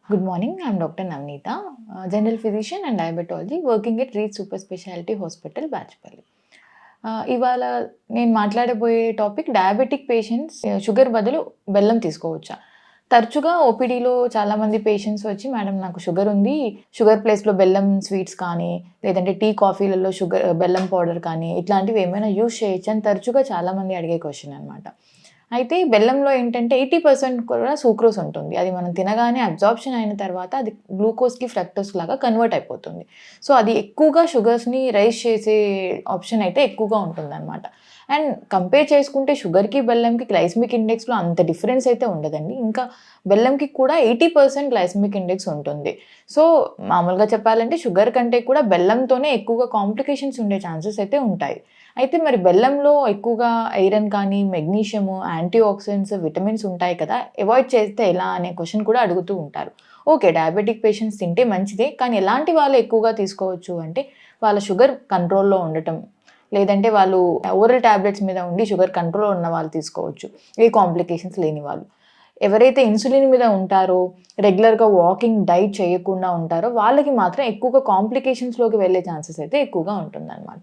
Good morning. I'm Dr. Navneeta, general physician and diabetology, working at Reach Super Specialty Hospital, Bachpalli. ఇవాళ నేను మాట్లాడబోయే topic diabetic patients sugar బదులు బెల్లం తీసుకోవచ్చా? తరచుగా ఓపీడీలో చాలామంది పేషెంట్స్ వచ్చి, మేడం నాకు షుగర్ ఉంది. షుగర్ ప్లేస్‌లో బెల్లం స్వీట్స్ కానీ, లేదంటే టీ, కాఫీలలో బెల్లం పౌడర్ కానీ, ఇట్లాంటివి ఏమైనా యూజ్ చేయొచ్చా అని తరచుగా చాలామంది అడిగే క్వెషన్ అనమాట. అయితే బెల్లంలో ఏంటంటే 80% కూడా సూక్రోజ్ ఉంటుంది. అది మనం తినగానే అబ్జార్ప్షన్ అయిన తర్వాత అది గ్లూకోజ్‌కి, ఫ్రక్టోస్ లాగా కన్వర్ట్ అయిపోతుంది. సో, అది ఎక్కువగా షుగర్స్‌ని రైజ్ చేసే ఆప్షన్ అయితే ఎక్కువగా ఉంటుందనమాట. అండ్ కంపేర్ చేసుకుంటే షుగర్‌కి, బెల్లంకి గ్లైసెమిక్ ఇండెక్స్‌లో అంత డిఫరెన్స్ అయితే ఉండదండి. ఇంకా బెల్లంకి కూడా 80% గ్లైసెమిక్ ఇండెక్స్ ఉంటుంది. సో, మామూలుగా చెప్పాలంటే షుగర్ కంటే కూడా బెల్లంతోనే ఎక్కువగా కాంప్లికేషన్స్ ఉండే ఛాన్సెస్ అయితే ఉంటాయి. అయితే మరి బెల్లంలో ఎక్కువగా ఐరన్ కానీ, మెగ్నీషియము, యాంటీ ఆక్సిడెంట్స్, విటమిన్స్ ఉంటాయి కదా! అవాయిడ్ చేస్తే ఎలా అనే క్వెషన్ కూడా అడుగుతూ ఉంటారు. ఓకే. డయాబెటిక్ పేషెంట్స్ తింటే మంచిదే. కానీ ఎలాంటి వాళ్ళు ఎక్కువగా తీసుకోవచ్చు అంటే, వాళ్ళ షుగర్ కంట్రోల్‌లో ఉండటం, లేదంటే వాళ్ళు ఓరల్ టాబ్లెట్స్ మీద ఉండి షుగర్ కంట్రోల్‌లో ఉన్న వాళ్ళు తీసుకోవచ్చు. ఏ కాంప్లికేషన్స్ లేని వాళ్ళు. ఎవరైతే ఇన్సులిన్ మీద ఉంటారో, రెగ్యులర్‌గా వాకింగ్, డైట్ చేయకుండా ఉంటారో వాళ్ళకి మాత్రం ఎక్కువగా కాంప్లికేషన్స్‌లోకి వెళ్ళే ఛాన్సెస్ అయితే ఎక్కువగా ఉంటుందన్నమాట.